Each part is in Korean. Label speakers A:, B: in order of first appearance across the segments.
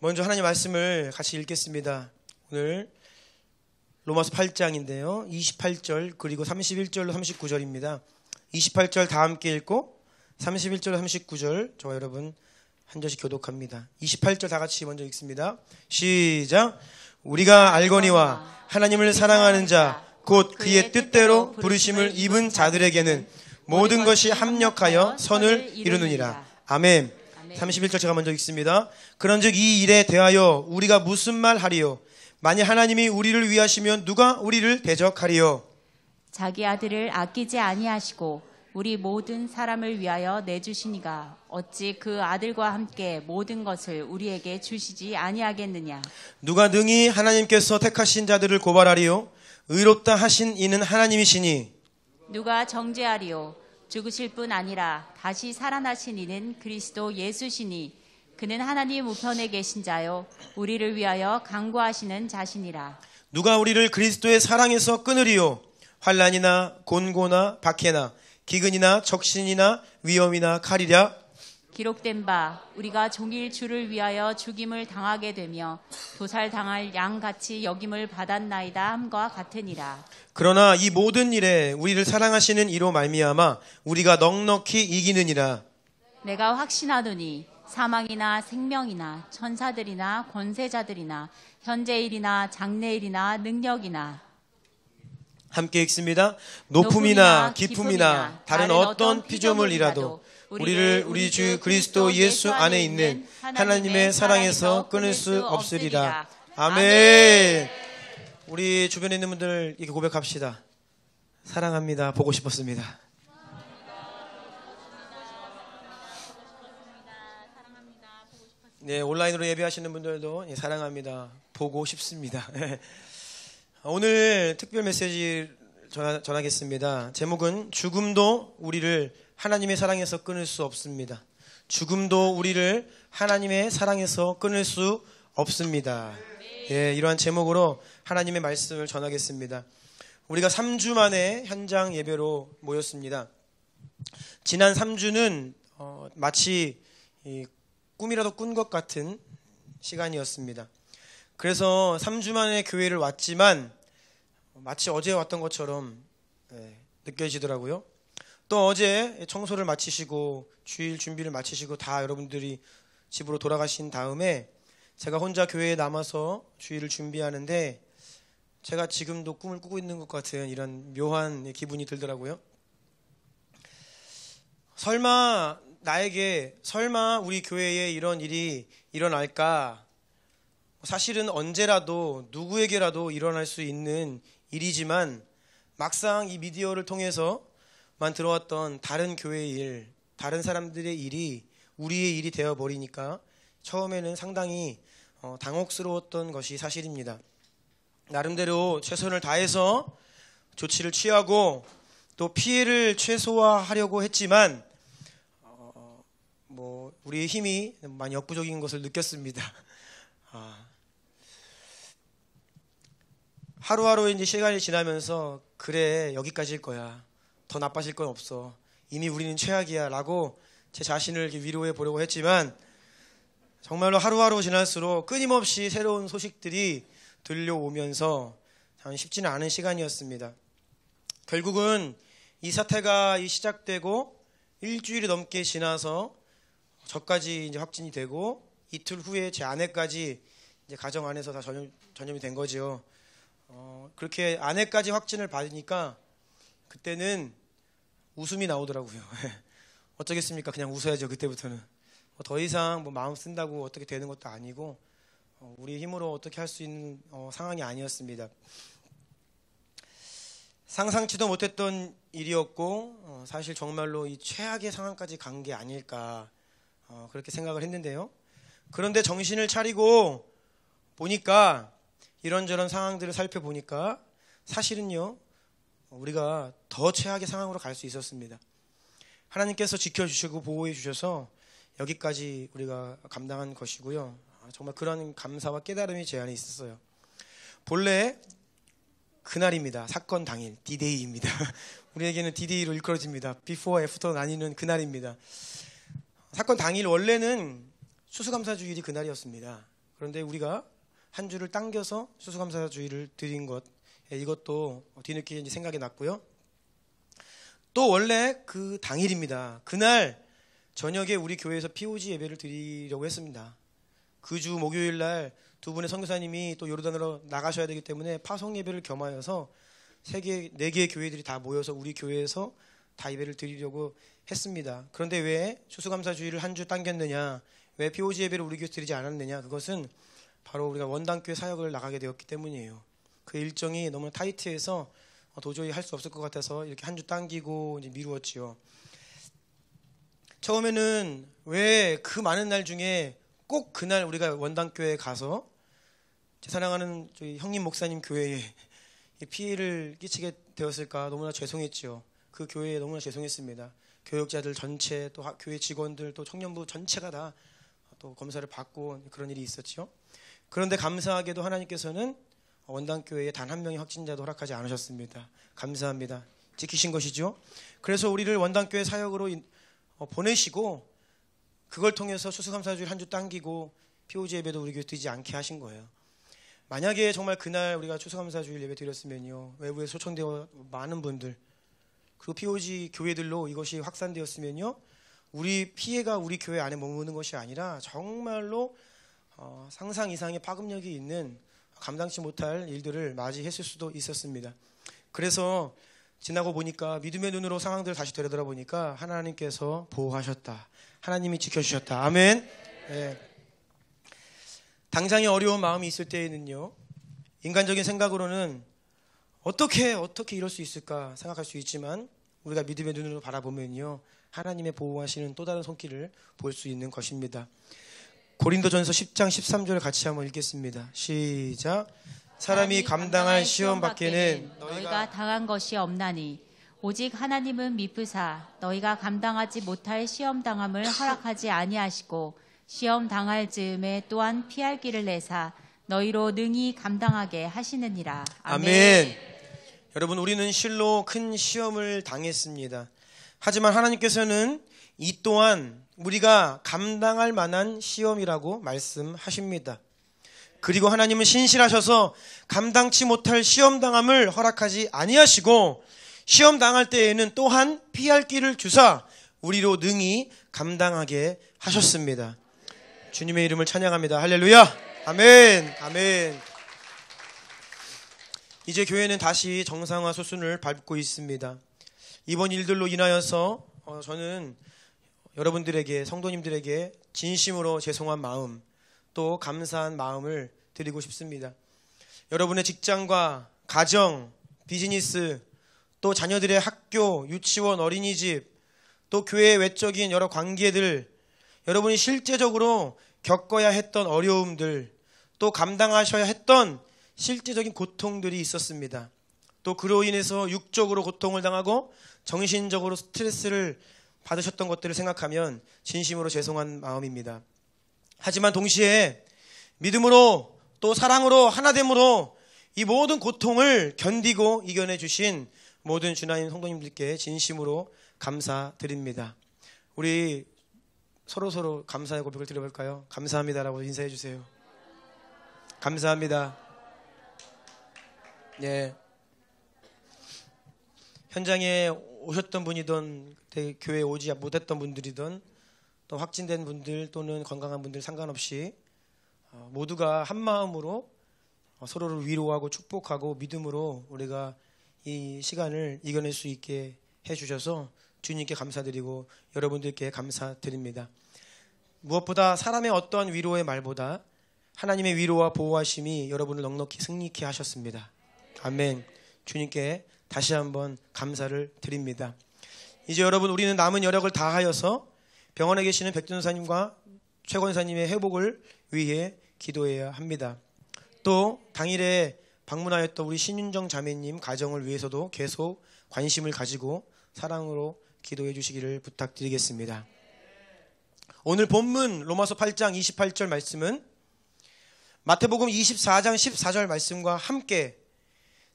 A: 먼저 하나님 말씀을 같이 읽겠습니다. 오늘 로마서 8장인데요. 28절 그리고 31절로 39절입니다. 28절 다 함께 읽고 31절 39절 저와 여러분 한 절씩 교독합니다. 28절 다 같이 먼저 읽습니다. 시작. 우리가 알거니와 하나님을 사랑하는 자 곧 그의 뜻대로 부르심을 입은 자들에게는 모든 것이 합력하여 선을 이루느니라. 아멘. 31절 제가 먼저 읽습니다. 그런즉 이 일에 대하여 우리가 무슨 말 하리요? 만일 하나님이 우리를 위하시면 누가 우리를 대적하리요?
B: 자기 아들을 아끼지 아니하시고 우리 모든 사람을 위하여 내주시니가 어찌 그 아들과 함께 모든 것을 우리에게 주시지 아니하겠느냐?
A: 누가 능히 하나님께서 택하신 자들을 고발하리요? 의롭다 하신 이는 하나님이시니.
B: 누가 정죄하리요? 죽으실 뿐 아니라 다시 살아나신 이는 그리스도 예수시니 그는 하나님 우편에 계신 자요 우리를 위하여 간구하시는 자시니라.
A: 누가 우리를 그리스도의 사랑에서 끊으리요? 환난이나 곤고나 박해나 기근이나 적신이나 위험이나 칼이랴.
B: 기록된 바 우리가 종일 주를 위하여 죽임을 당하게 되며 도살당할 양같이 여김을 받았나이다 함과 같으니라.
A: 그러나 이 모든 일에 우리를 사랑하시는 이로 말미암아 우리가 넉넉히 이기느니라.
B: 내가 확신하노니 사망이나 생명이나 천사들이나 권세자들이나 현재일이나 장래일이나 능력이나
A: 함께 읽습니다. 높음이나 깊음이나 다른 어떤 피조물이라도 우리를 우리 주 그리스도 예수 안에 있는 하나님의 사랑에서 끊을 수 없으리라. 아멘. 우리 주변에 있는 분들 이렇게 고백합시다. 사랑합니다. 보고 싶었습니다. 네, 온라인으로 예배하시는 분들도 사랑합니다. 보고 싶습니다. 오늘 특별 메시지 전하겠습니다. 제목은 죽음도 우리를 하나님의 사랑에서 끊을 수 없습니다. 죽음도 우리를 하나님의 사랑에서 끊을 수 없습니다. 예, 이러한 제목으로 하나님의 말씀을 전하겠습니다. 우리가 3주 만에 현장 예배로 모였습니다. 지난 3주는 마치 꿈이라도 꾼 것 같은 시간이었습니다. 그래서 3주 만에 교회를 왔지만 마치 어제 왔던 것처럼 느껴지더라고요. 또 어제 청소를 마치시고 주일 준비를 마치시고 다 여러분들이 집으로 돌아가신 다음에 제가 혼자 교회에 남아서 주일을 준비하는데 제가 지금도 꿈을 꾸고 있는 것 같은 이런 묘한 기분이 들더라고요. 설마 우리 교회에 이런 일이 일어날까? 사실은 언제라도 누구에게라도 일어날 수 있는 일이지만 막상 이 미디어를 통해서만 들어왔던 다른 교회의 일, 다른 사람들의 일이 우리의 일이 되어버리니까 처음에는 상당히 당혹스러웠던 것이 사실입니다. 나름대로 최선을 다해서 조치를 취하고 또 피해를 최소화하려고 했지만 우리의 힘이 많이 역부족인 것을 느꼈습니다. 하루하루 이제 시간이 지나면서 그래 여기까지일 거야. 더 나빠질 건 없어. 이미 우리는 최악이야 라고 제 자신을 이렇게 위로해 보려고 했지만 정말로 하루하루 지날수록 끊임없이 새로운 소식들이 들려오면서 참 쉽지는 않은 시간이었습니다. 결국은 이 사태가 시작되고 일주일이 넘게 지나서 저까지 이제 확진이 되고 이틀 후에 제 아내까지 이제 가정 안에서 다 전염이 된 거죠. 그렇게 아내까지 확진을 받으니까 그때는 웃음이 나오더라고요. 어쩌겠습니까? 그냥 웃어야죠. 그때부터는 더 이상 마음 쓴다고 어떻게 되는 것도 아니고 우리 힘으로 어떻게 할 수 있는 상황이 아니었습니다. 상상치도 못했던 일이었고 사실 정말로 이 최악의 상황까지 간 게 아닐까 그렇게 생각을 했는데요. 그런데 정신을 차리고 보니까 이런저런 상황들을 살펴보니까 사실은요 우리가 더 최악의 상황으로 갈 수 있었습니다. 하나님께서 지켜주시고 보호해 주셔서 여기까지 우리가 감당한 것이고요. 정말 그런 감사와 깨달음이 제 안에 있었어요. 본래 그날입니다. 사건 당일 D-Day입니다. 우리에게는 D-Day로 일컬어집니다. Before, After 나뉘는 그날입니다. 사건 당일 원래는 추수감사주일이 그날이었습니다. 그런데 우리가 한 주를 당겨서 추수감사주의를 드린 것, 이것도 뒤늦게 이제 생각이 났고요. 또 원래 그 당일입니다. 그날 저녁에 우리 교회에서 POG 예배를 드리려고 했습니다. 그 주 목요일 날 두 분의 선교사님이 또 요르단으로 나가셔야 되기 때문에 파송 예배를 겸하여서 4개의 교회들이 다 모여서 우리 교회에서 다 예배를 드리려고 했습니다. 그런데 왜 추수감사주의를 한 주 당겼느냐, 왜 POG 예배를 우리 교회에서 드리지 않았느냐, 그것은 바로 우리가 원당교회 사역을 나가게 되었기 때문이에요. 그 일정이 너무 타이트해서 도저히 할 수 없을 것 같아서 이렇게 한 주 당기고 이제 미루었지요. 처음에는 왜 그 많은 날 중에 꼭 그날 우리가 원당교회에 가서 제 사랑하는 저희 형님 목사님 교회에 피해를 끼치게 되었을까 너무나 죄송했지요. 그 교회에 너무나 죄송했습니다. 교역자들 전체, 또 교회 직원들, 또 청년부 전체가 다 또 검사를 받고 그런 일이 있었죠. 그런데 감사하게도 하나님께서는 원당교회에 단 한 명의 확진자도 허락하지 않으셨습니다. 감사합니다. 지키신 것이죠. 그래서 우리를 원당교회 사역으로 보내시고 그걸 통해서 추수감사주일 한 주 당기고 POG 예배도 우리 교회 드리지 않게 하신 거예요. 만약에 정말 그날 우리가 추수감사주일 예배 드렸으면요, 외부에 초청되어 많은 분들 그리고 POG 교회들로 이것이 확산되었으면요, 우리 피해가 우리 교회 안에 머무는 것이 아니라 정말로 상상 이상의 파급력이 있는 감당치 못할 일들을 맞이했을 수도 있었습니다. 그래서 지나고 보니까 믿음의 눈으로 상황들을 다시 되돌아보니까 하나님께서 보호하셨다. 하나님이 지켜주셨다. 아멘. 네. 당장의 어려운 마음이 있을 때에는요, 인간적인 생각으로는 어떻게 이럴 수 있을까 생각할 수 있지만 우리가 믿음의 눈으로 바라보면요, 하나님의 보호하시는 또 다른 손길을 볼 수 있는 것입니다. 고린도전서 10장 13절을 같이 한번 읽겠습니다. 시작. 사람이 감당할 시험 밖에는
B: 너희가 당한 것이 없나니 오직 하나님은 미쁘사 너희가 감당하지 못할 시험 당함을 허락하지 아니하시고 시험 당할 즈음에 또한 피할 길을 내사 너희로 능히 감당하게 하시느니라.
A: 아멘. 여러분, 우리는 실로 큰 시험을 당했습니다. 하지만 하나님께서는 이 또한 우리가 감당할 만한 시험이라고 말씀하십니다. 그리고 하나님은 신실하셔서 감당치 못할 시험 당함을 허락하지 아니하시고 시험 당할 때에는 또한 피할 길을 주사 우리로 능히 감당하게 하셨습니다. 주님의 이름을 찬양합니다. 할렐루야. 아멘. 아멘. 이제 교회는 다시 정상화 수순을 밟고 있습니다. 이번 일들로 인하여서 저는 여러분들에게, 성도님들에게 진심으로 죄송한 마음, 또 감사한 마음을 드리고 싶습니다. 여러분의 직장과 가정, 비즈니스, 또 자녀들의 학교, 유치원, 어린이집, 또 교회의 외적인 여러 관계들, 여러분이 실제적으로 겪어야 했던 어려움들, 또 감당하셔야 했던 실제적인 고통들이 있었습니다. 또 그로 인해서 육적으로 고통을 당하고 정신적으로 스트레스를 받으셨던 것들을 생각하면 진심으로 죄송한 마음입니다. 하지만 동시에 믿음으로 또 사랑으로 하나됨으로 이 모든 고통을 견디고 이겨내 주신 모든 주나인 성도님들께 진심으로 감사드립니다. 우리 서로 감사의 고백을 드려볼까요? 감사합니다라고 인사해 주세요. 감사합니다. 예. 현장에 오셨던 분이든 교회에 오지 못했던 분들이든 또 확진된 분들 또는 건강한 분들 상관없이 모두가 한 마음으로 서로를 위로하고 축복하고 믿음으로 우리가 이 시간을 이겨낼 수 있게 해주셔서 주님께 감사드리고 여러분들께 감사드립니다. 무엇보다 사람의 어떤 위로의 말보다 하나님의 위로와 보호하심이 여러분을 넉넉히 승리케 하셨습니다. 아멘. 주님께 다시 한번 감사를 드립니다. 이제 여러분, 우리는 남은 여력을 다하여서 병원에 계시는 백전사님과 최 권사님의 회복을 위해 기도해야 합니다. 또 당일에 방문하였던 우리 신윤정 자매님 가정을 위해서도 계속 관심을 가지고 사랑으로 기도해 주시기를 부탁드리겠습니다. 오늘 본문 로마서 8장 28절 말씀은 마태복음 24장 14절 말씀과 함께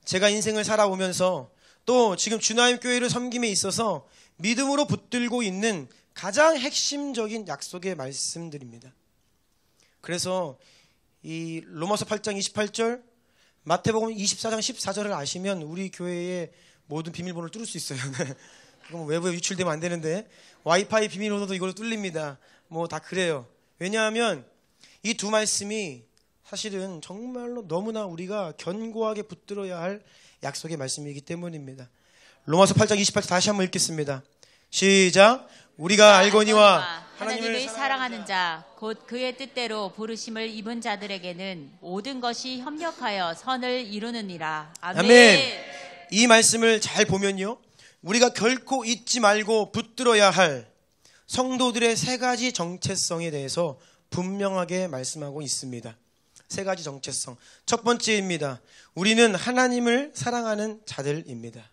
A: 제가 인생을 살아오면서 또 지금 주나임 교회를 섬김에 있어서 믿음으로 붙들고 있는 가장 핵심적인 약속의 말씀들입니다. 그래서 이 로마서 8장 28절, 마태복음 24장 14절을 아시면 우리 교회의 모든 비밀번호를 뚫을 수 있어요. 이건 외부에 유출되면 안 되는데 와이파이 비밀번호도 이걸로 뚫립니다. 뭐 다 그래요. 왜냐하면 이 두 말씀이 사실은 정말로 너무나 우리가 견고하게 붙들어야 할 약속의 말씀이기 때문입니다. 로마서 8장 28절 다시 한번 읽겠습니다. 시작. 우리가 알거니와
B: 하나님을 사랑하는 자, 곧 그의 뜻대로 부르심을 입은 자들에게는 모든 것이 협력하여 선을 이루느니라. 아멘.
A: 아멘. 이 말씀을 잘 보면요, 우리가 결코 잊지 말고 붙들어야 할 성도들의 세 가지 정체성에 대해서 분명하게 말씀하고 있습니다. 세 가지 정체성. 첫 번째입니다. 우리는 하나님을 사랑하는 자들입니다.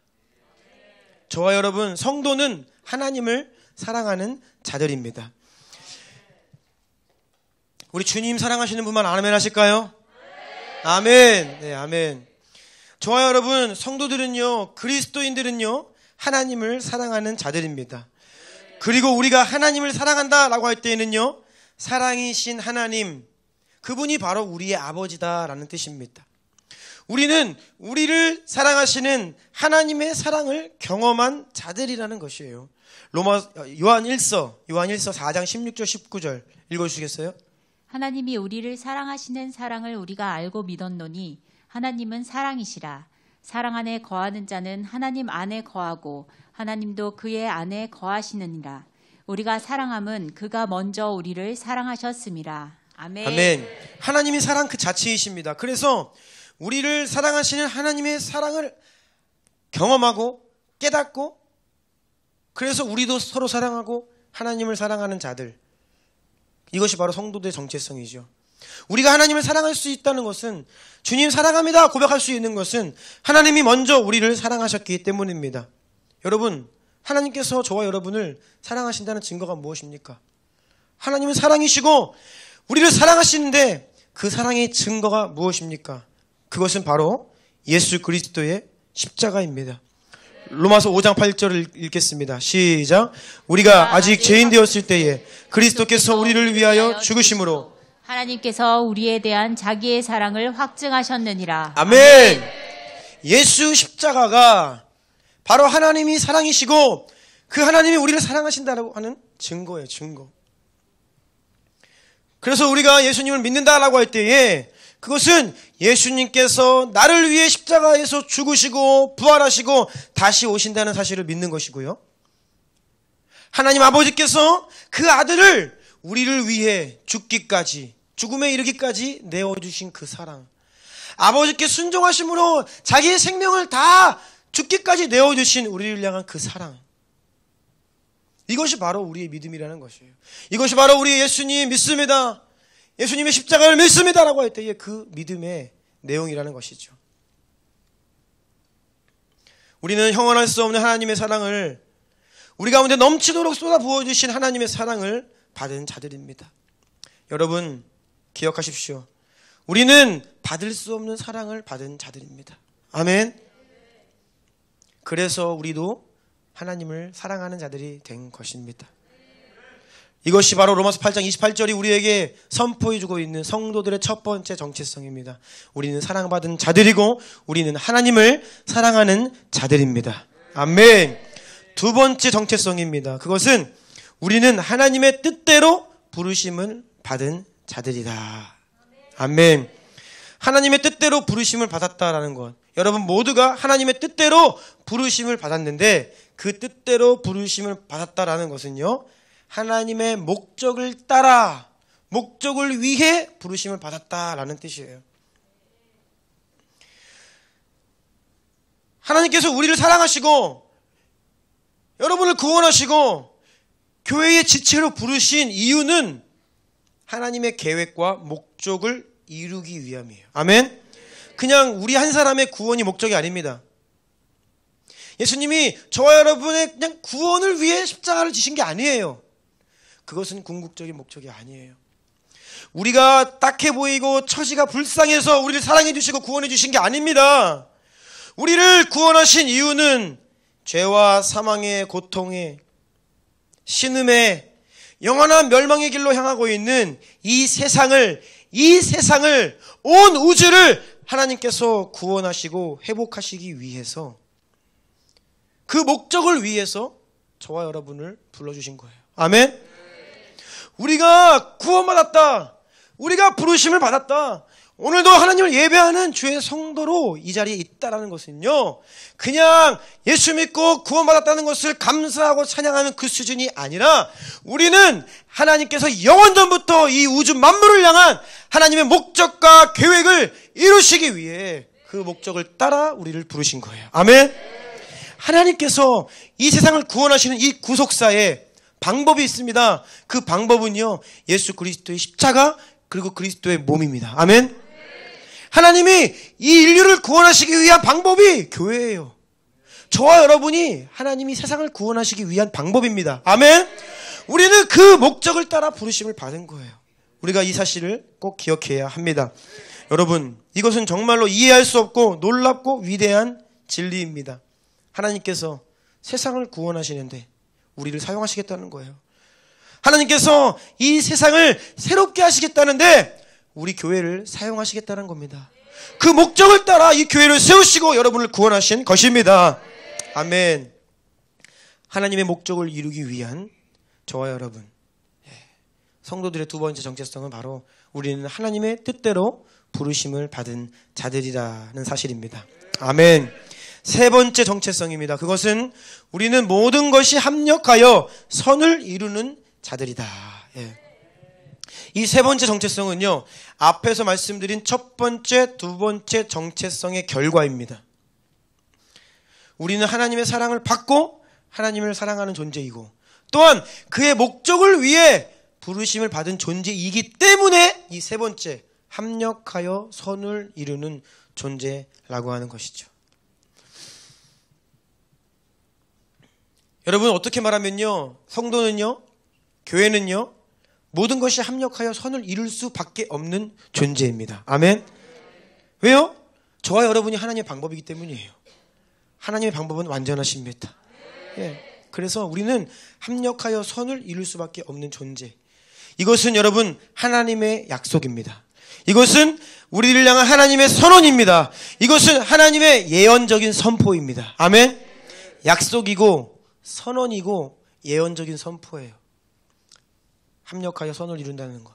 A: 저와 여러분, 성도는 하나님을 사랑하는 자들입니다. 우리 주님 사랑하시는 분만 아멘 하실까요? 아멘. 네, 아멘. 저와 여러분, 성도들은요, 그리스도인들은요, 하나님을 사랑하는 자들입니다. 그리고 우리가 하나님을 사랑한다라고 할 때에는요, 사랑이신 하나님, 그분이 바로 우리의 아버지다라는 뜻입니다. 우리는 우리를 사랑하시는 하나님의 사랑을 경험한 자들이라는 것이에요. 요한1서 4장 16절 19절 읽어주시겠어요?
B: 하나님이 우리를 사랑하시는 사랑을 우리가 알고 믿었노니 하나님은 사랑이시라. 사랑 안에 거하는 자는 하나님 안에 거하고 하나님도 그의 안에 거하시느니라. 우리가 사랑함은 그가 먼저 우리를 사랑하셨음이라. 아멘.
A: 아멘. 하나님이 사랑 그 자체이십니다. 그래서 우리를 사랑하시는 하나님의 사랑을 경험하고 깨닫고, 그래서 우리도 서로 사랑하고 하나님을 사랑하는 자들, 이것이 바로 성도들의 정체성이죠. 우리가 하나님을 사랑할 수 있다는 것은, 주님 사랑합니다 고백할 수 있는 것은 하나님이 먼저 우리를 사랑하셨기 때문입니다. 여러분, 하나님께서 저와 여러분을 사랑하신다는 증거가 무엇입니까? 하나님은 사랑이시고 우리를 사랑하시는데 그 사랑의 증거가 무엇입니까? 그것은 바로 예수 그리스도의 십자가입니다. 로마서 5장 8절을 읽겠습니다. 시작. 우리가 아직 죄인 되었을 때에 그리스도께서 우리를 위하여 죽으심으로
B: 하나님께서 우리에 대한 자기의 사랑을 확증하셨느니라.
A: 아멘. 예수 십자가가 바로 하나님이 사랑이시고 그 하나님이 우리를 사랑하신다고 하는 증거예요. 증거. 그래서 우리가 예수님을 믿는다라고 할 때에 그것은 예수님께서 나를 위해 십자가에서 죽으시고 부활하시고 다시 오신다는 사실을 믿는 것이고요. 하나님 아버지께서 그 아들을 우리를 위해 죽기까지, 죽음에 이르기까지 내어주신 그 사랑, 아버지께 순종하심으로 자기의 생명을 다 죽기까지 내어주신 우리를 향한 그 사랑, 이것이 바로 우리의 믿음이라는 것이에요. 이것이 바로 우리 예수님 믿습니다, 예수님의 십자가를 믿습니다라고 할 때의 그 믿음의 내용이라는 것이죠. 우리는 형언할 수 없는 하나님의 사랑을, 우리 가운데 넘치도록 쏟아 부어주신 하나님의 사랑을 받은 자들입니다. 여러분 기억하십시오. 우리는 받을 수 없는 사랑을 받은 자들입니다. 아멘. 그래서 우리도 하나님을 사랑하는 자들이 된 것입니다. 이것이 바로 로마서 8장 28절이 우리에게 선포해주고 있는 성도들의 첫 번째 정체성입니다. 우리는 사랑받은 자들이고 우리는 하나님을 사랑하는 자들입니다. 아멘. 두 번째 정체성입니다. 그것은 우리는 하나님의 뜻대로 부르심을 받은 자들이다. 아멘. 하나님의 뜻대로 부르심을 받았다라는 것. 여러분 모두가 하나님의 뜻대로 부르심을 받았는데 그 뜻대로 부르심을 받았다라는 것은요, 하나님의 목적을 따라, 목적을 위해 부르심을 받았다라는 뜻이에요. 하나님께서 우리를 사랑하시고 여러분을 구원하시고 교회의 지체로 부르신 이유는 하나님의 계획과 목적을 이루기 위함이에요. 아멘. 그냥 우리 한 사람의 구원이 목적이 아닙니다. 예수님이 저와 여러분의 그냥 구원을 위해 십자가를 지신 게 아니에요. 그것은 궁극적인 목적이 아니에요. 우리가 딱해 보이고 처지가 불쌍해서 우리를 사랑해 주시고 구원해 주신 게 아닙니다. 우리를 구원하신 이유는 죄와 사망의 고통에, 신음에, 영원한 멸망의 길로 향하고 있는 이 세상을 온 우주를 하나님께서 구원하시고 회복하시기 위해서, 그 목적을 위해서 저와 여러분을 불러주신 거예요. 아멘. 우리가 구원받았다, 우리가 부르심을 받았다, 오늘도 하나님을 예배하는 주의 성도로 이 자리에 있다라는 것은요, 그냥 예수 믿고 구원받았다는 것을 감사하고 찬양하는 그 수준이 아니라, 우리는 하나님께서 영원전부터 이 우주 만물을 향한 하나님의 목적과 계획을 이루시기 위해 그 목적을 따라 우리를 부르신 거예요. 아멘. 하나님께서 이 세상을 구원하시는 이 구속사에 방법이 있습니다. 그 방법은요, 예수 그리스도의 십자가 그리고 그리스도의 몸입니다. 아멘. 하나님이 이 인류를 구원하시기 위한 방법이 교회예요. 저와 여러분이 하나님이 세상을 구원하시기 위한 방법입니다. 아멘. 우리는 그 목적을 따라 부르심을 받은 거예요. 우리가 이 사실을 꼭 기억해야 합니다. 여러분, 이것은 정말로 이해할 수 없고 놀랍고 위대한 진리입니다. 하나님께서 세상을 구원하시는데 우리를 사용하시겠다는 거예요. 하나님께서 이 세상을 새롭게 하시겠다는데 우리 교회를 사용하시겠다는 겁니다. 그 목적을 따라 이 교회를 세우시고 여러분을 구원하신 것입니다. 아멘. 하나님의 목적을 이루기 위한 저와 여러분, 성도들의 두 번째 정체성은 바로 우리는 하나님의 뜻대로 부르심을 받은 자들이라는 사실입니다. 아멘. 세 번째 정체성입니다. 그것은 우리는 모든 것이 합력하여 선을 이루는 자들이다. 이 세 번째 정체성은요, 앞에서 말씀드린 첫 번째, 두 번째 정체성의 결과입니다. 우리는 하나님의 사랑을 받고 하나님을 사랑하는 존재이고, 또한 그의 목적을 위해 부르심을 받은 존재이기 때문에 이 세 번째, 합력하여 선을 이루는 존재라고 하는 것이죠. 여러분, 어떻게 말하면요, 성도는요, 교회는요, 모든 것이 합력하여 선을 이룰 수밖에 없는 존재입니다. 아멘. 왜요? 저와 여러분이 하나님의 방법이기 때문이에요. 하나님의 방법은 완전하십니다. 그래서 우리는 합력하여 선을 이룰 수밖에 없는 존재. 이것은 여러분 하나님의 약속입니다. 이것은 우리를 향한 하나님의 선언입니다. 이것은 하나님의 예언적인 선포입니다. 아멘. 약속이고 선언이고 예언적인 선포예요. 합력하여 선을 이룬다는 것.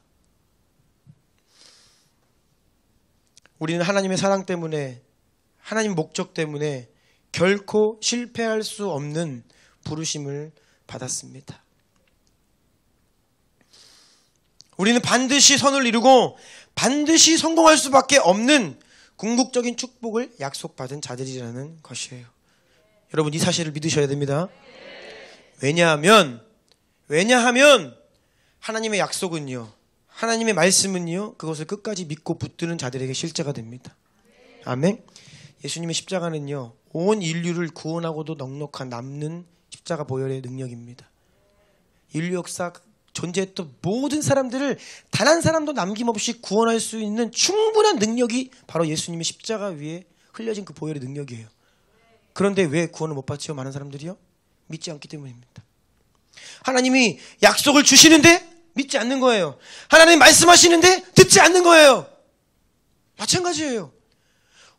A: 우리는 하나님의 사랑 때문에, 하나님 목적 때문에 결코 실패할 수 없는 부르심을 받았습니다. 우리는 반드시 선을 이루고 반드시 성공할 수밖에 없는 궁극적인 축복을 약속받은 자들이라는 것이에요. 여러분, 이 사실을 믿으셔야 됩니다. 왜냐하면 하나님의 약속은요, 하나님의 말씀은요, 그것을 끝까지 믿고 붙드는 자들에게 실제가 됩니다. 아멘. 예수님의 십자가는요, 온 인류를 구원하고도 넉넉한 남는 십자가 보혈의 능력입니다. 인류 역사 존재했던 모든 사람들을 단 한 사람도 남김없이 구원할 수 있는 충분한 능력이 바로 예수님의 십자가 위에 흘려진 그 보혈의 능력이에요. 그런데 왜 구원을 못 받지요? 많은 사람들이요? 믿지 않기 때문입니다. 하나님이 약속을 주시는데 믿지 않는 거예요. 하나님이 말씀하시는데 듣지 않는 거예요. 마찬가지예요.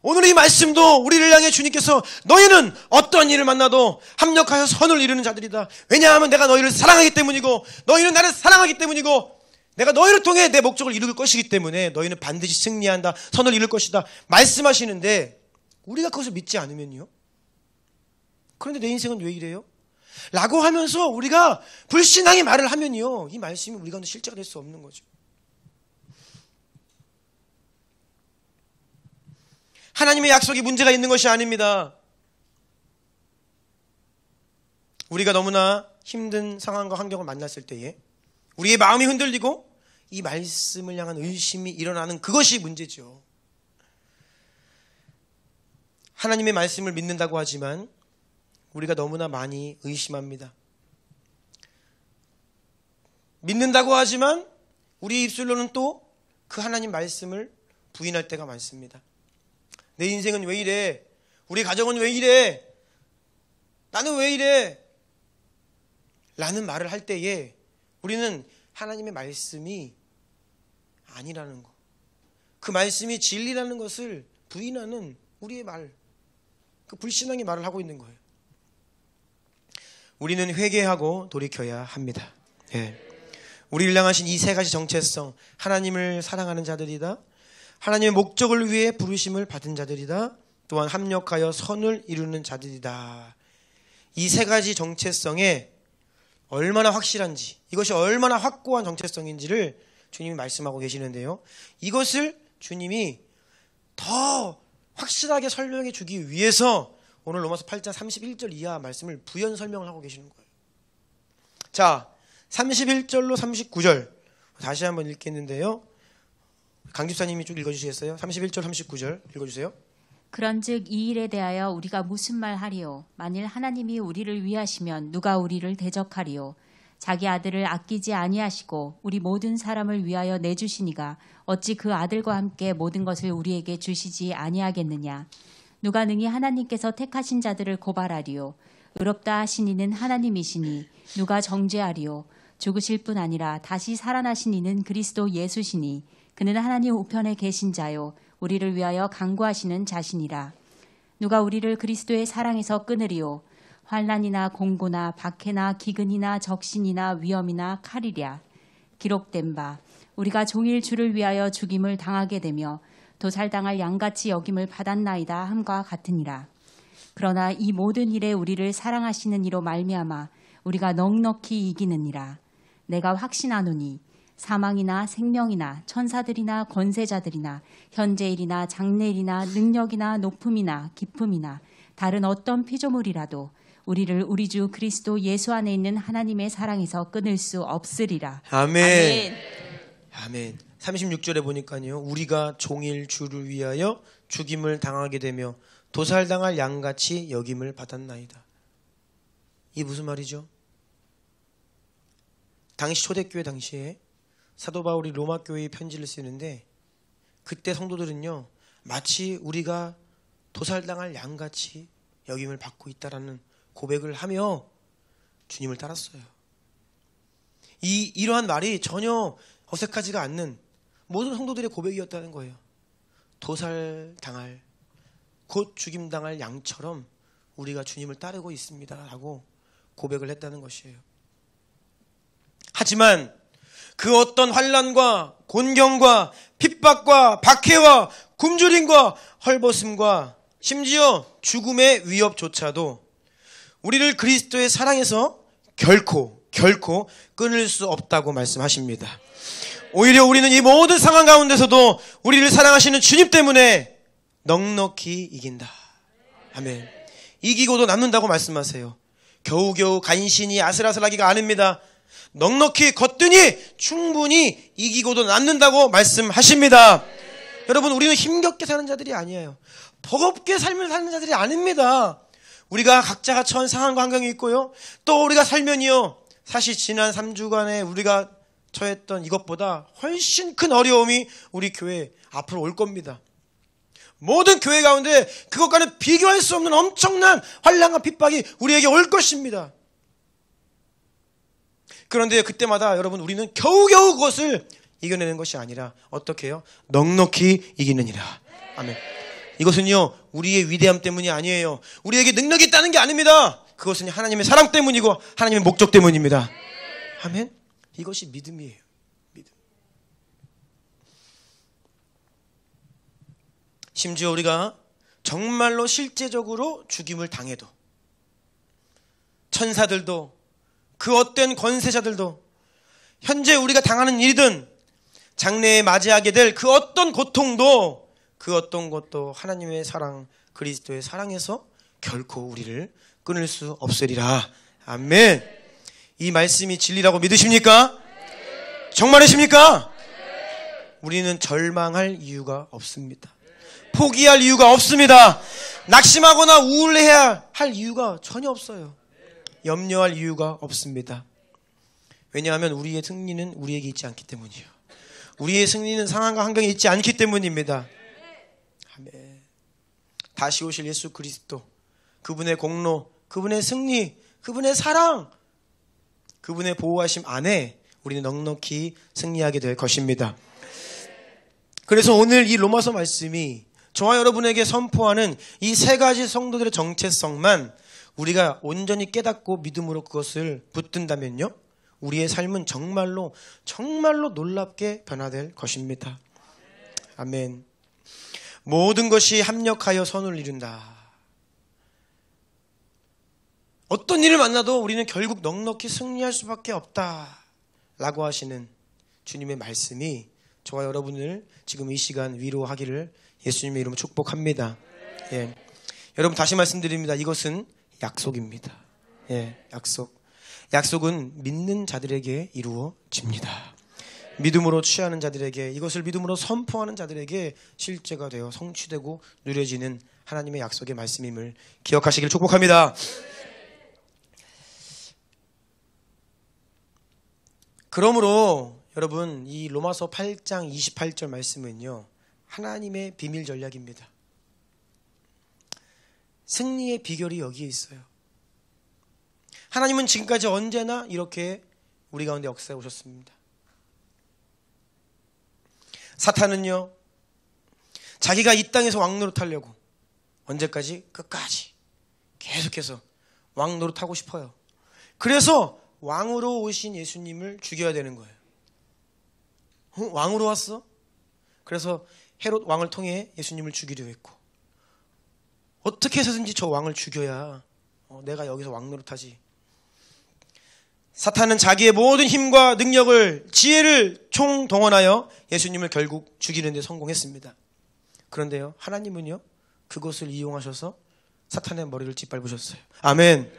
A: 오늘 이 말씀도 우리를 향해 주님께서 너희는 어떤 일을 만나도 합력하여 선을 이루는 자들이다. 왜냐하면 내가 너희를 사랑하기 때문이고 너희는 나를 사랑하기 때문이고 내가 너희를 통해 내 목적을 이룰 것이기 때문에 너희는 반드시 승리한다. 선을 이룰 것이다. 말씀하시는데 우리가 그것을 믿지 않으면요. 그런데 내 인생은 왜 이래요? 라고 하면서 우리가 불신앙의 말을 하면요, 이 말씀이 우리 가운데 실제가 될 수 없는 거죠. 하나님의 약속이 문제가 있는 것이 아닙니다. 우리가 너무나 힘든 상황과 환경을 만났을 때에 우리의 마음이 흔들리고 이 말씀을 향한 의심이 일어나는 그것이 문제죠. 하나님의 말씀을 믿는다고 하지만 우리가 너무나 많이 의심합니다. 믿는다고 하지만 우리 입술로는 또 그 하나님 말씀을 부인할 때가 많습니다. 내 인생은 왜 이래? 우리 가정은 왜 이래? 나는 왜 이래? 라는 말을 할 때에 우리는 하나님의 말씀이 아니라는 거, 그 말씀이 진리라는 것을 부인하는 우리의 말, 그 불신앙의 말을 하고 있는 거예요. 우리는 회개하고 돌이켜야 합니다. 예. 우리를 향하신 이 세 가지 정체성, 하나님을 사랑하는 자들이다, 하나님의 목적을 위해 부르심을 받은 자들이다, 또한 합력하여 선을 이루는 자들이다. 이 세 가지 정체성에 얼마나 확실한지, 이것이 얼마나 확고한 정체성인지를 주님이 말씀하고 계시는데요, 이것을 주님이 더 확실하게 설명해 주기 위해서 오늘 로마서 8장 31절 이하 말씀을 부연 설명을 하고 계시는 거예요. 자, 31절로 39절 다시 한번 읽겠는데요, 강 집사님이 쭉 읽어주시겠어요? 31절 39절 읽어주세요.
B: 그런즉 이 일에 대하여 우리가 무슨 말 하리요? 만일 하나님이 우리를 위하시면 누가 우리를 대적하리요? 자기 아들을 아끼지 아니하시고 우리 모든 사람을 위하여 내주시니가 어찌 그 아들과 함께 모든 것을 우리에게 주시지 아니하겠느냐? 누가 능히 하나님께서 택하신 자들을 고발하리요? 의롭다 하신 이는 하나님이시니 누가 정죄하리요? 죽으실 뿐 아니라 다시 살아나신 이는 그리스도 예수시니 그는 하나님 우편에 계신 자요 우리를 위하여 간구하시는 자시니라. 누가 우리를 그리스도의 사랑에서 끊으리요? 환난이나 공고나 박해나 기근이나 적신이나 위험이나 칼이랴. 기록된 바 우리가 종일 주를 위하여 죽임을 당하게 되며 도살당할 양같이 여김을 받았나이다 함과 같으니라. 그러나 이 모든 일에 우리를 사랑하시는 이로 말미암아 우리가 넉넉히 이기느니라. 내가 확신하노니 사망이나 생명이나 천사들이나 권세자들이나 현재일이나 장래일이나 능력이나 높음이나 깊음이나 다른 어떤 피조물이라도 우리를 우리 주 그리스도 예수 안에 있는 하나님의 사랑에서 끊을 수 없으리라.
A: 아멘. 아멘. 36절에 보니까요, 우리가 종일 주를 위하여 죽임을 당하게 되며 도살당할 양같이 여김을 받았나이다. 이게 무슨 말이죠? 당시 초대교회 당시에 사도 바울이 로마 교회에 편지를 쓰는데, 그때 성도들은요 마치 우리가 도살당할 양같이 여김을 받고 있다라는 고백을 하며 주님을 따랐어요. 이러한 말이 전혀 어색하지가 않는 모든 성도들의 고백이었다는 거예요. 도살당할, 곧 죽임당할 양처럼 우리가 주님을 따르고 있습니다라고 고백을 했다는 것이에요. 하지만 그 어떤 환난과 곤경과 핍박과 박해와 굶주림과 헐벗음과 심지어 죽음의 위협조차도 우리를 그리스도의 사랑에서 결코 끊을 수 없다고 말씀하십니다. 오히려 우리는 이 모든 상황 가운데서도 우리를 사랑하시는 주님 때문에 넉넉히 이긴다. 아멘. 이기고도 남는다고 말씀하세요. 겨우겨우 간신히 아슬아슬하기가 아닙니다. 넉넉히 걷더니 충분히 이기고도 남는다고 말씀하십니다. 여러분, 우리는 힘겹게 사는 자들이 아니에요. 버겁게 삶을 사는 자들이 아닙니다. 우리가 각자가 처한 상황과 환경이 있고요, 또 우리가 살면요, 사실 지난 3주간에 우리가 처했던 이것보다 훨씬 큰 어려움이 우리 교회에 앞으로 올 겁니다. 모든 교회 가운데 그것과는 비교할 수 없는 엄청난 환난과 핍박이 우리에게 올 것입니다. 그런데 그때마다 여러분, 우리는 겨우겨우 그것을 이겨내는 것이 아니라 어떻게 해요? 넉넉히 이기느니라. 아멘. 이것은요 우리의 위대함 때문이 아니에요. 우리에게 능력이 있다는 게 아닙니다. 그것은 하나님의 사랑 때문이고 하나님의 목적 때문입니다. 아멘. 이것이 믿음이에요. 믿음. 심지어 우리가 정말로 실제적으로 죽임을 당해도, 천사들도 그 어떤 권세자들도, 현재 우리가 당하는 일이든 장래에 맞이하게 될 그 어떤 고통도, 그 어떤 것도 하나님의 사랑, 그리스도의 사랑에서 결코 우리를 끊을 수 없으리라. 아멘. 이 말씀이 진리라고 믿으십니까? 정말이십니까? 우리는 절망할 이유가 없습니다. 포기할 이유가 없습니다. 낙심하거나 우울해야 할 이유가 전혀 없어요. 염려할 이유가 없습니다. 왜냐하면 우리의 승리는 우리에게 있지 않기 때문이에요. 우리의 승리는 상황과 환경에 있지 않기 때문입니다. 아멘. 다시 오실 예수 그리스도, 그분의 공로, 그분의 승리, 그분의 사랑, 그분의 보호하심 안에 우리는 넉넉히 승리하게 될 것입니다. 그래서 오늘 이 로마서 말씀이 저와 여러분에게 선포하는 이 세 가지 성도들의 정체성만 우리가 온전히 깨닫고 믿음으로 그것을 붙든다면요, 우리의 삶은 정말로 놀랍게 변화될 것입니다. 아멘. 모든 것이 합력하여 선을 이룬다. 어떤 일을 만나도 우리는 결국 넉넉히 승리할 수밖에 없다 라고 하시는 주님의 말씀이 저와 여러분을 지금 이 시간 위로하기를 예수님의 이름으로 축복합니다. 예. 여러분, 다시 말씀드립니다. 이것은 약속입니다. 예, 약속은 믿는 자들에게 이루어집니다. 믿음으로 취하는 자들에게, 이것을 믿음으로 선포하는 자들에게 실제가 되어 성취되고 누려지는 하나님의 약속의 말씀임을 기억하시기를 축복합니다. 그러므로 여러분, 이 로마서 8장 28절 말씀은요, 하나님의 비밀 전략입니다. 승리의 비결이 여기에 있어요. 하나님은 지금까지 언제나 이렇게 우리 가운데 역사해 오셨습니다. 사탄은요, 자기가 이 땅에서 왕노릇하려고 언제까지? 끝까지 계속해서 왕노릇하고 싶어요. 그래서 왕으로 오신 예수님을 죽여야 되는 거예요. 왕으로 왔어? 그래서 헤롯 왕을 통해 예수님을 죽이려 했고, 어떻게 해서든지 저 왕을 죽여야 내가 여기서 왕노릇하지. 사탄은 자기의 모든 힘과 능력을, 지혜를 총동원하여 예수님을 결국 죽이는 데 성공했습니다. 그런데요, 하나님은요, 그것을 이용하셔서 사탄의 머리를 짓밟으셨어요. 아멘.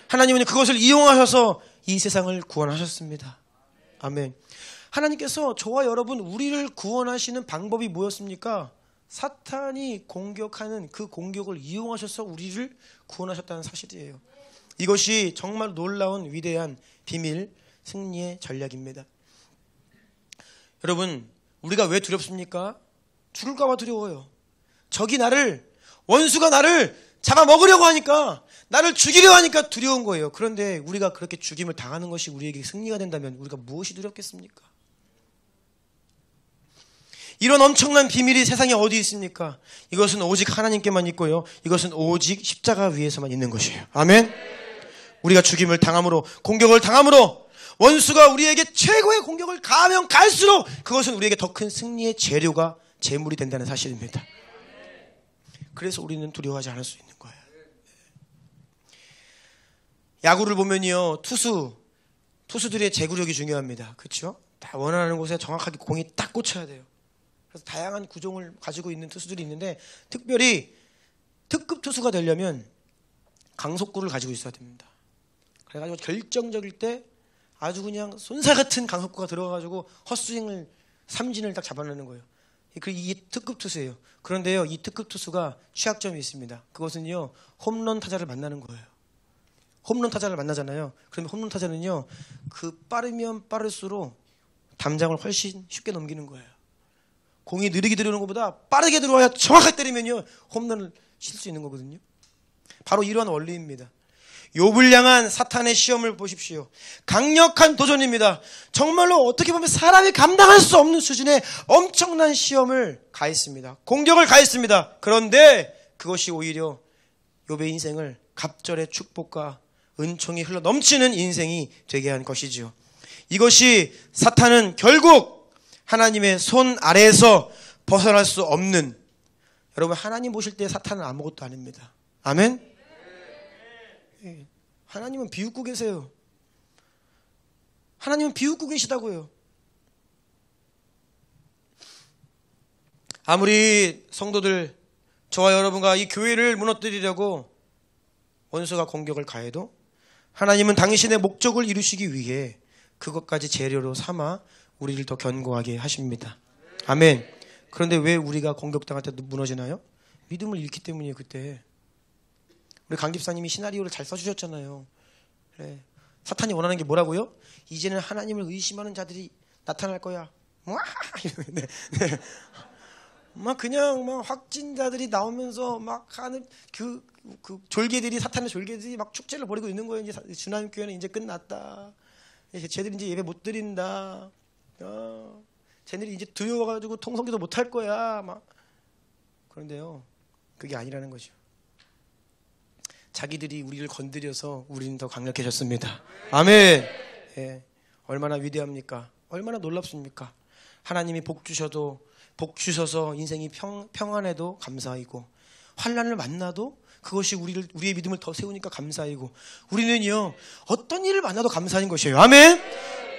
A: 하나님은 그것을 이용하셔서 이 세상을 구원하셨습니다. 아멘. 하나님께서 저와 여러분, 우리를 구원하시는 방법이 뭐였습니까? 사탄이 공격하는 그 공격을 이용하셔서 우리를 구원하셨다는 사실이에요. 이것이 정말 놀라운 위대한 비밀, 승리의 전략입니다. 여러분, 우리가 왜 두렵습니까? 죽을까 봐 두려워요. 원수가 나를 잡아먹으려고 하니까, 나를 죽이려 하니까 두려운 거예요. 그런데 우리가 그렇게 죽임을 당하는 것이 우리에게 승리가 된다면 우리가 무엇이 두렵겠습니까? 이런 엄청난 비밀이 세상에 어디 있습니까? 이것은 오직 하나님께만 있고요, 이것은 오직 십자가 위에서만 있는 것이에요. 아멘. 우리가 죽임을 당함으로, 공격을 당함으로, 원수가 우리에게 최고의 공격을 가하면 갈수록 그것은 우리에게 더 큰 승리의 재료가, 재물이 된다는 사실입니다. 그래서 우리는 두려워하지 않을 수 있는 거예요. 야구를 보면요, 투수들의 제구력이 중요합니다. 그렇죠? 다 원하는 곳에 정확하게 공이 딱 꽂혀야 돼요. 그래서 다양한 구종을 가지고 있는 투수들이 있는데, 특별히 특급 투수가 되려면 강속구를 가지고 있어야 됩니다. 그래가지고 결정적일 때 아주 그냥 손살 같은 강속구가 들어가가지고 헛스윙을, 삼진을 딱 잡아내는 거예요. 이게 특급 투수예요. 그런데요, 이 특급 투수가 취약점이 있습니다. 그것은요, 홈런 타자를 만나는 거예요. 홈런 타자를 만나잖아요. 그러면 홈런 타자는요, 그 빠르면 빠를수록 담장을 훨씬 쉽게 넘기는 거예요. 공이 느리게 들어오는 것보다 빠르게 들어와야 정확하게 때리면요, 홈런을 칠 수 있는 거거든요. 바로 이러한 원리입니다. 욥을 향한 사탄의 시험을 보십시오. 강력한 도전입니다. 정말로 어떻게 보면 사람이 감당할 수 없는 수준의 엄청난 시험을 가했습니다. 공격을 가했습니다. 그런데 그것이 오히려 욥의 인생을 갑절의 축복과 은총이 흘러 넘치는 인생이 되게 한 것이지요. 이것이, 사탄은 결국 하나님의 손 아래에서 벗어날 수 없는, 여러분, 하나님 보실 때 사탄은 아무것도 아닙니다. 아멘? 하나님은 비웃고 계세요. 하나님은 비웃고 계시다고요. 아무리 성도들, 저와 여러분과 이 교회를 무너뜨리려고 원수가 공격을 가해도 하나님은 당신의 목적을 이루시기 위해 그것까지 재료로 삼아 우리를 더 견고하게 하십니다. 아멘. 그런데 왜 우리가 공격당할 때 무너지나요? 믿음을 잃기 때문이에요. 그때 우리 강 집사님이 시나리오를 잘 써주셨잖아요. 그래. 사탄이 원하는 게 뭐라고요? 이제는 하나님을 의심하는 자들이 나타날 거야. 네. 막 그냥 막 확진자들이 나오면서 막 하는 그 졸개들이, 사탄의 졸개들이 막 축제를 벌이고 있는 거예요. 이제 주나님 교회는 이제 끝났다. 쟤들이 이제 예배 못 드린다. 쟤들이 이제 두려워가지고 통성기도 못 할 거야. 막. 그런데요, 그게 아니라는 거죠. 자기들이 우리를 건드려서 우리는 더 강력해졌습니다. 아멘. 예, 얼마나 위대합니까? 얼마나 놀랍습니까? 하나님이 복 주셔서 인생이 평안해도 감사이고, 환난을 만나도 그것이 우리의 믿음을 더 세우니까 감사이고, 우리는요 어떤 일을 만나도 감사인 것이에요. 아멘.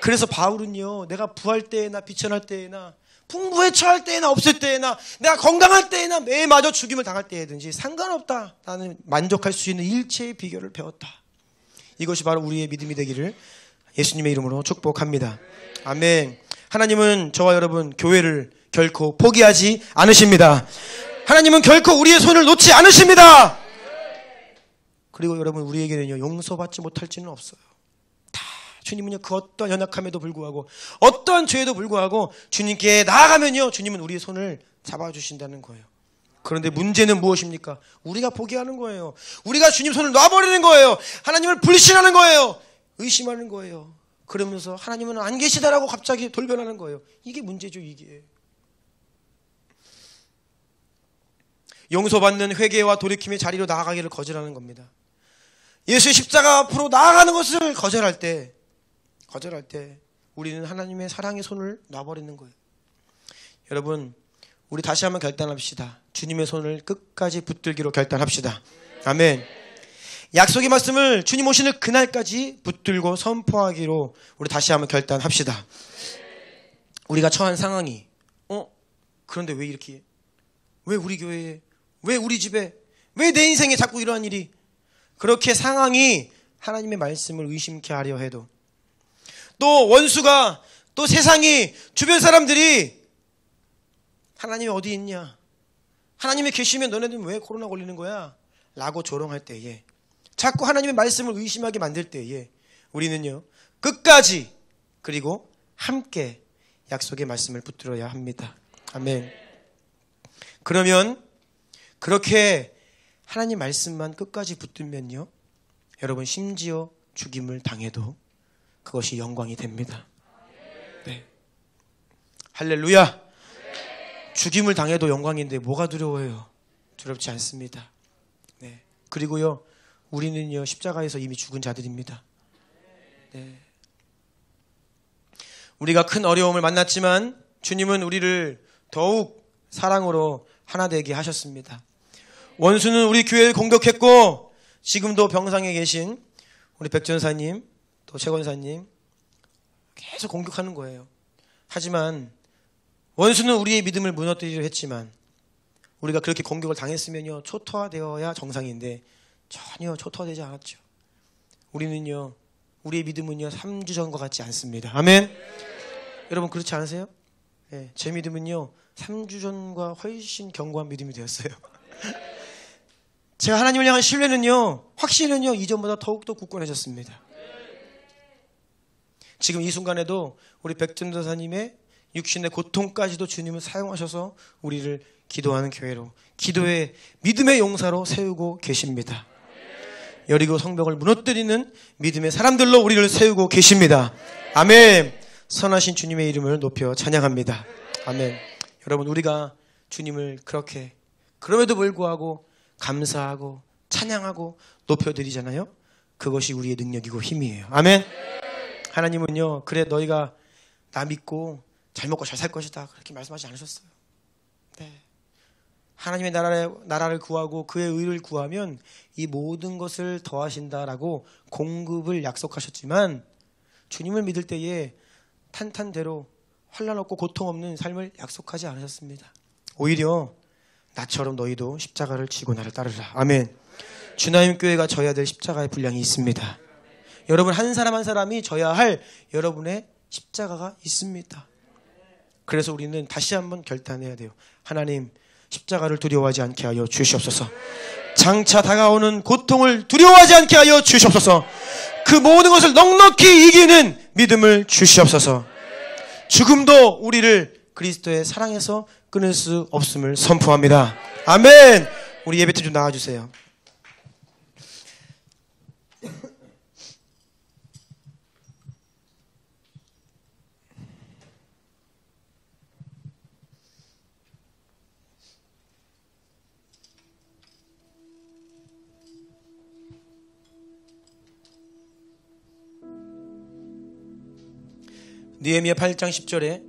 A: 그래서 바울은요, 내가 부할 때에나 비천할 때에나 풍부에 처할 때에나 없을 때에나 내가 건강할 때에나 매마저 죽임을 당할 때에든지 상관없다, 나는 만족할 수 있는 일체의 비결을 배웠다. 이것이 바로 우리의 믿음이 되기를 예수님의 이름으로 축복합니다. 아멘. 하나님은 저와 여러분 교회를 결코 포기하지 않으십니다. 하나님은 결코 우리의 손을 놓지 않으십니다. 그리고 여러분, 우리에게는요 용서받지 못할지는 없어요. 다 주님은요 그 어떤 연약함에도 불구하고 어떤 죄에도 불구하고 주님께 나아가면요 주님은 우리의 손을 잡아주신다는 거예요. 그런데 문제는 무엇입니까? 우리가 포기하는 거예요. 우리가 주님 손을 놔버리는 거예요. 하나님을 불신하는 거예요. 의심하는 거예요. 그러면서 하나님은 안 계시다라고 갑자기 돌변하는 거예요. 이게 문제죠. 이게 용서받는 회개와 돌이킴의 자리로 나아가기를 거절하는 겁니다. 예수의 십자가 앞으로 나아가는 것을 거절할 때 우리는 하나님의 사랑의 손을 놔버리는 거예요. 여러분, 우리 다시 한번 결단합시다. 주님의 손을 끝까지 붙들기로 결단합시다. 아멘. 약속의 말씀을 주님 오시는 그날까지 붙들고 선포하기로 우리 다시 한번 결단합시다. 우리가 처한 상황이 그런데 왜 이렇게, 왜 우리 교회에, 왜 우리 집에, 왜 내 인생에 자꾸 이러한 일이, 그렇게 상황이 하나님의 말씀을 의심케 하려 해도, 또 원수가, 또 세상이, 주변 사람들이 하나님이 어디 있냐, 하나님이 계시면 너네들은 왜 코로나 걸리는 거야 라고 조롱할 때에, 자꾸 하나님의 말씀을 의심하게 만들 때에 우리는요 끝까지 그리고 함께 약속의 말씀을 붙들어야 합니다. 아멘. 그러면 그렇게 하나님 말씀만 끝까지 붙들면요 여러분, 심지어 죽임을 당해도 그것이 영광이 됩니다. 네. 할렐루야. 죽임을 당해도 영광인데 뭐가 두려워요? 두렵지 않습니다. 네. 그리고요 우리는요 십자가에서 이미 죽은 자들입니다. 네. 우리가 큰 어려움을 만났지만 주님은 우리를 더욱 사랑으로 하나 되게 하셨습니다. 원수는 우리 교회를 공격했고 지금도 병상에 계신 우리 백전사님 또 최권사님 계속 공격하는 거예요. 하지만 원수는 우리의 믿음을 무너뜨리려 했지만 우리가 그렇게 공격을 당했으면요 초토화되어야 정상인데 전혀 초토화되지 않았죠. 우리는요 우리의 믿음은요 3주 전과 같지 않습니다. 아멘. 여러분 그렇지 않으세요? 네, 제 믿음은요 3주 전과 훨씬 견고한 믿음이 되었어요. 제가 하나님을 향한 신뢰는요, 확신은요 이전보다 더욱더 굳건해졌습니다. 지금 이 순간에도 우리 백전도사님의 육신의 고통까지도 주님은 사용하셔서 우리를 기도하는 교회로, 기도의 믿음의 용사로 세우고 계십니다. 여리고 성벽을 무너뜨리는 믿음의 사람들로 우리를 세우고 계십니다. 아멘. 선하신 주님의 이름을 높여 찬양합니다. 아멘. 여러분, 우리가 주님을 그렇게 그럼에도 불구하고 감사하고 찬양하고 높여드리잖아요. 그것이 우리의 능력이고 힘이에요. 아멘. 하나님은요 그래 너희가 나 믿고 잘 먹고 잘 살 것이다 그렇게 말씀하지 않으셨어요. 네. 하나님의 나라를 구하고 그의 의를 구하면 이 모든 것을 더하신다라고 공급을 약속하셨지만 주님을 믿을 때에 탄탄대로 환난 없고 고통 없는 삶을 약속하지 않으셨습니다. 오히려 나처럼 너희도 십자가를 지고 나를 따르라. 아멘. 주나임 교회가 져야 될 십자가의 분량이 있습니다. 여러분 한 사람 한 사람이 져야 할 여러분의 십자가가 있습니다. 그래서 우리는 다시 한번 결단해야 돼요. 하나님, 십자가를 두려워하지 않게 하여 주시옵소서. 장차 다가오는 고통을 두려워하지 않게 하여 주시옵소서. 그 모든 것을 넉넉히 이기는 믿음을 주시옵소서. 죽음도 우리를 그리스도의 사랑에서 끊을 수 없음을 선포합니다. 아멘. 우리 예배팀 좀 나와주세요. 느헤미야 8장 10절에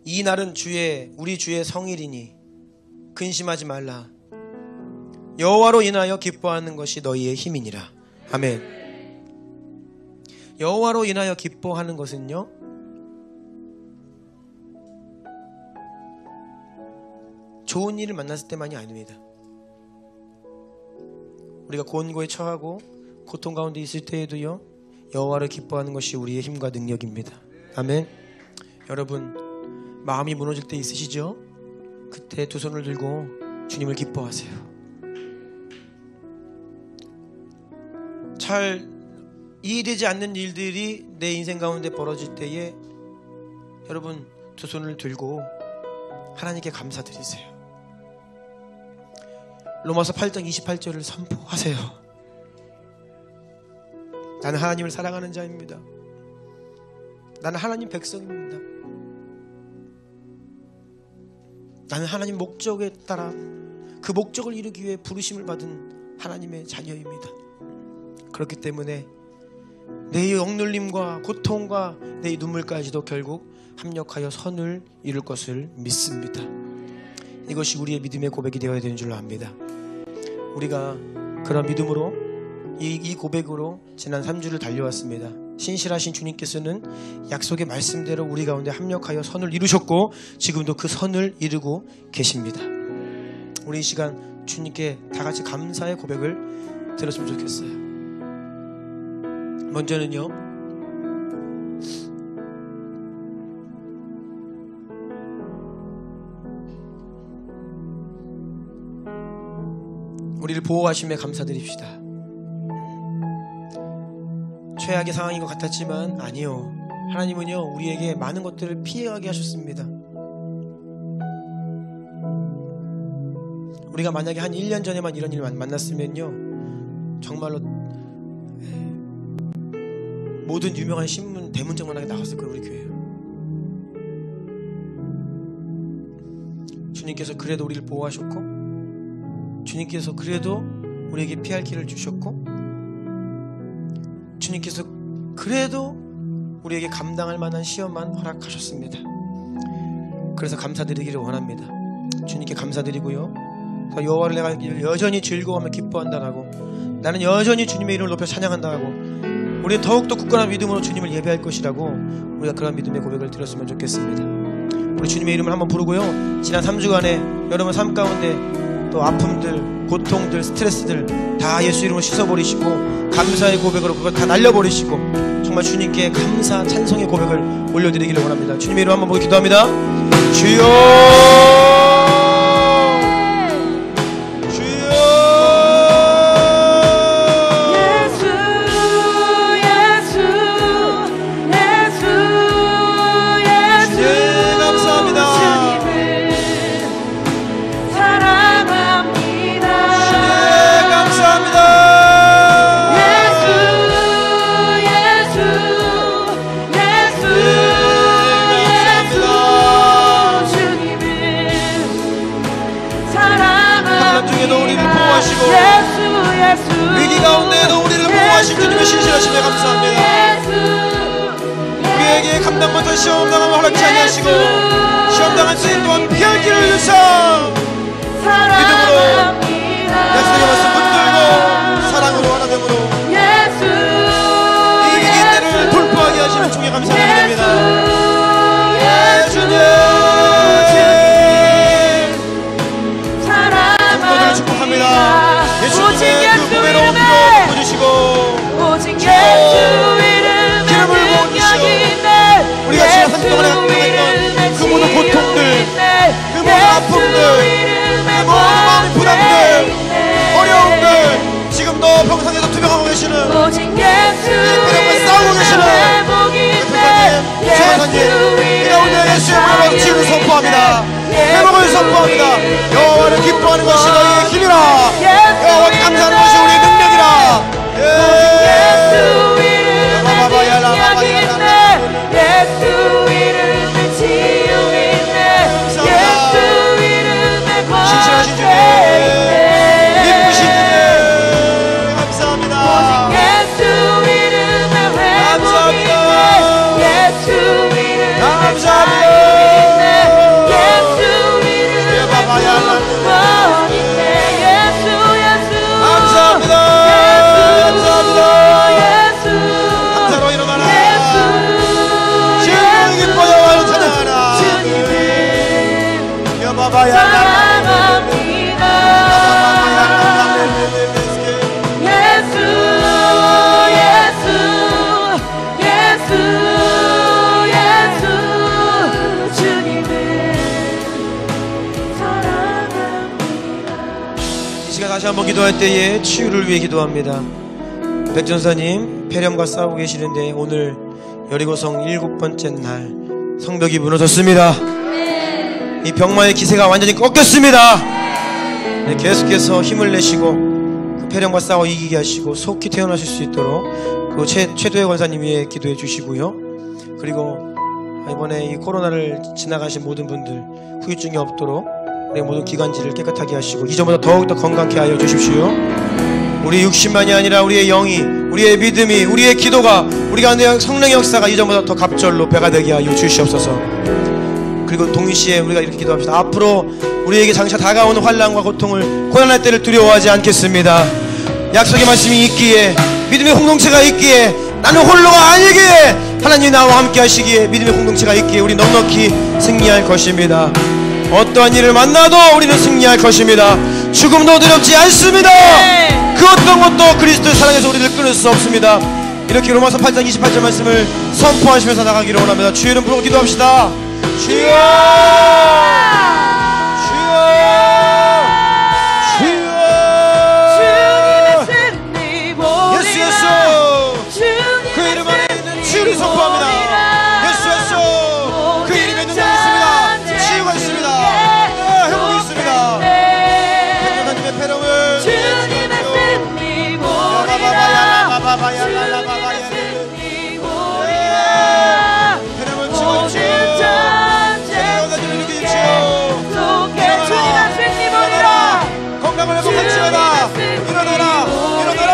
A: 이 날은 우리 주의 성일이니 근심하지 말라. 여호와로 인하여 기뻐하는 것이 너희의 힘이니라. 아멘. 여호와로 인하여 기뻐하는 것은요, 좋은 일을 만났을 때만이 아닙니다. 우리가 곤고에 처하고 고통 가운데 있을 때에도요, 여호와를 기뻐하는 것이 우리의 힘과 능력입니다. 아멘. 여러분, 마음이 무너질 때 있으시죠? 그때 두 손을 들고 주님을 기뻐하세요. 잘 이해되지 않는 일들이 내 인생 가운데 벌어질 때에 여러분, 두 손을 들고 하나님께 감사드리세요. 로마서 8장 28절을 선포하세요. 나는 하나님을 사랑하는 자입니다. 나는 하나님 백성입니다. 나는 하나님 목적에 따라 그 목적을 이루기 위해 부르심을 받은 하나님의 자녀입니다. 그렇기 때문에 내 억눌림과 고통과 내 눈물까지도 결국 합력하여 선을 이룰 것을 믿습니다. 이것이 우리의 믿음의 고백이 되어야 되는 줄로 압니다. 우리가 그런 믿음으로 이 고백으로 지난 3주를 달려왔습니다. 신실하신 주님께서는 약속의 말씀대로 우리 가운데 합력하여 선을 이루셨고 지금도 그 선을 이루고 계십니다. 우리 이 시간 주님께 다 같이 감사의 고백을 들었으면 좋겠어요. 먼저는요, 우리를 보호하심에 감사드립시다. 최악의 상황인 것 같았지만 아니요, 하나님은요 우리에게 많은 것들을 피해가게 하셨습니다. 우리가 만약에 한 1년 전에만 이런 일을 만났으면요 정말로 모든 유명한 신문 대문짝만하게 나왔을 거예요. 우리 교회요. 주님께서 그래도 우리를 보호하셨고 주님께서 그래도 우리에게 피할 길을 주셨고 주님께서 그래도 우리에게 감당할 만한 시험만 허락하셨습니다. 그래서 감사드리기를 원합니다. 주님께 감사드리고요, 여호와를 내가 여전히 즐거워하며 기뻐한다라고, 나는 여전히 주님의 이름을 높여 찬양한다라고, 우리는 더욱더 굳건한 믿음으로 주님을 예배할 것이라고, 우리가 그런 믿음의 고백을 드렸으면 좋겠습니다. 우리 주님의 이름을 한번 부르고요, 지난 3주간에 여러분 삶 가운데 또 아픔들, 고통들, 스트레스들 다 예수 이름으로 씻어버리시고 감사의 고백으로 그걸 다 날려버리시고 정말 주님께 감사, 찬송의 고백을 올려드리기를 원합니다. 주님의 이름 한번 보고 기도합니다. 주여, 주여,
C: 예수, 예수, 예수, 예수.
A: 주님 감사합니다.
C: 주님을 사랑합니다.
A: 주님 감사합니다. 위기 가운데에도 우리를 보호하신 주님의 신실하심에 감사합니다. 우리에게 감당 못할 시험 당함을 허락지 아니하시고 시험 당한 죄인 또한 피할 길을 주사 믿음으로 약속의 말씀 붙들고 사랑으로 하나됨으로 이 위기 때를 돌파하게 하시는 주께 감사드립니다. 예수님의 그 고배로운 피로 덮어주시고
C: 오직 예수 이름에
A: 기름을 부어주시오. 우리가 지난 3주 동안에 경험했던 그 모든 고통들, 그 모든 아픔,
C: 사랑합니다. 예수 예수 예수 예수 주님을 사랑합니다.
A: 이 시간 다시 한번 기도할 때에 치유를 위해 기도합니다. 백전사님 폐렴과 싸우고 계시는데 오늘 여리고성 7번째 날 성벽이 무너졌습니다. 이 병마의 기세가 완전히 꺾였습니다. 네, 계속해서 힘을 내시고 그 폐렴과 싸워 이기게 하시고 속히 태어나실 수 있도록 그 최도혜 권사님 위해 기도해 주시고요. 그리고 이번에 이 코로나를 지나가신 모든 분들 후유증이 없도록 우리 모든 기관지를 깨끗하게 하시고 이전보다 더욱더 건강케 하여 주십시오. 우리 육신만이 아니라 우리의 영이, 우리의 믿음이, 우리의 기도가, 우리가 하는 성령의 역사가 이전보다 더 갑절로 배가 되게 하여 주시옵소서. 그리고 동시에 우리가 이렇게 기도합시다. 앞으로 우리에게 장차 다가오는 환난과 고통을, 고난할 때를 두려워하지 않겠습니다. 약속의 말씀이 있기에, 믿음의 공동체가 있기에, 나는 홀로가 아니기에, 하나님이 나와 함께 하시기에, 믿음의 공동체가 있기에 우리 넉넉히 승리할 것입니다. 어떠한 일을 만나도 우리는 승리할 것입니다. 죽음도 두렵지 않습니다. 그 어떤 것도 그리스도의 사랑에서 우리를 끊을 수 없습니다. 이렇게 로마서 8장 28절 말씀을 선포하시면서 나가기를 원합니다. 주의 이름 부르고 기도합시다. 주여! 주여! 주여!
C: 주님의 승리 보리라.
A: 예수 예수! 그 이름 안에 있는 치유를 선포합니다. 예수 예수! 그 이름에 능력이 있습니다. 치유가 있습니다. 회복이 있습니다. 백전사님의 폐렴을
C: 주님의 승리 보리라. 주님의 승리 보리라.
A: 폐렴을 치워주시오. 건강을 회복할지어다. 일어나라 일어나라.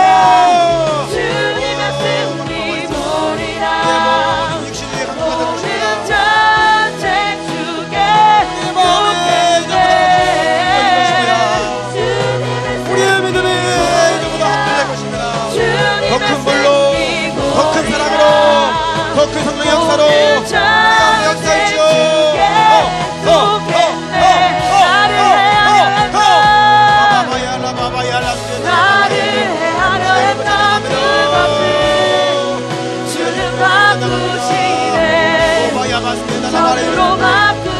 C: 주님의 승리 보리라.
A: 육신이 강력하다 것입니다.
C: 전쟁 주게
A: 우리의 믿음이 이제보다 확대될 것입니다. 더 큰 불로, 더 큰 사랑으로, 더 큰 성령의 역사로 우리가 역사했죠.
C: 나를 해하려 했던 그것을 주는 바꾸시네. 전으로 바꾸시네.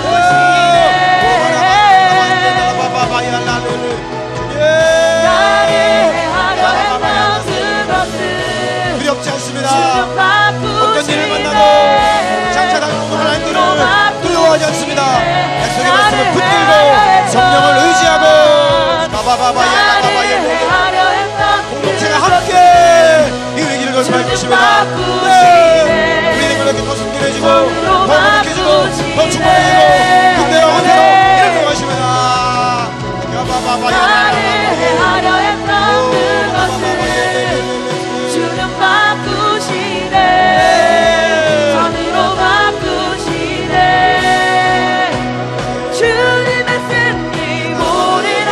C: 나를 해하려 했던 그것을
A: 두렵지 않습니다.
C: 주는
A: 어떤 일을 만나도 장차 다가오는 하나님들을 두려워하지 않습니다. 약속의 말씀을 붙들고 성령을 의지하고 공동체가 함께 이 위기를 거듭할 것입니다. 우리는 그렇게 더 순결해지고 더 행복해지고 더 충만해지고 군대와 원대로 이렇게 것입니다.
C: 나를 해하려 했던 그것을 주는 바꾸시네. 전으로 바꾸시네. 주님의 승리 보리라.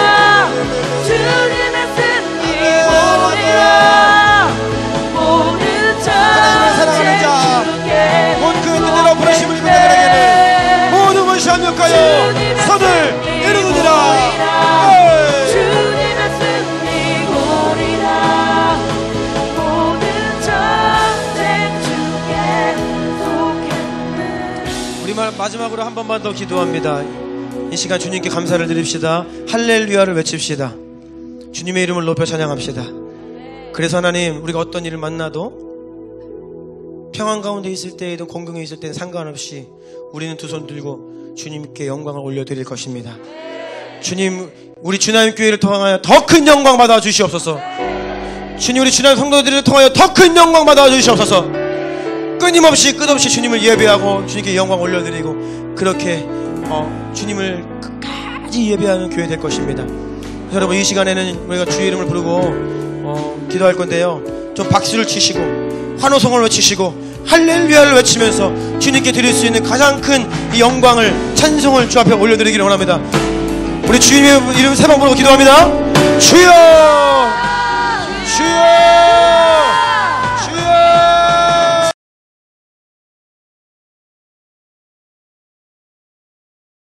C: 주님의 승리 보리라. 모든 전쟁 주께
A: 곧 그 뜻대로 부르심을 입은 자들에게는 모든 것이 합력하여 선을 이루느니라.
C: 주님의 승리 보리라. 모든 전쟁 주께 속했네.
A: 우리 마지막으로 한 번만 더 기도합니다. 이 시간 주님께 감사를 드립시다. 할렐루야를 외칩시다. 주님의 이름을 높여 찬양합시다. 그래서 하나님, 우리가 어떤 일을 만나도 평안 가운데 있을 때에든 공경에 있을 때는 상관없이 우리는 두 손 들고 주님께 영광을 올려드릴 것입니다. 주님, 우리 주나임 교회를 통하여 더 큰 영광 받아 주시옵소서. 주님, 우리 주나임 성도들을 통하여 더 큰 영광 받아 주시옵소서. 끊임없이 끝없이 주님을 예배하고 주님께 영광 올려드리고 그렇게 주님을 끝까지 예배하는 교회 될 것입니다. 여러분, 이 시간에는 우리가 주의 이름을 부르고 기도할 건데요, 좀 박수를 치시고 환호성을 외치시고 할렐루야를 외치면서 주님께 드릴 수 있는 가장 큰 이 영광을, 찬송을 주 앞에 올려드리기를 원합니다. 우리 주님의 이름 세 번 부르고 기도합니다. 주여, 주여.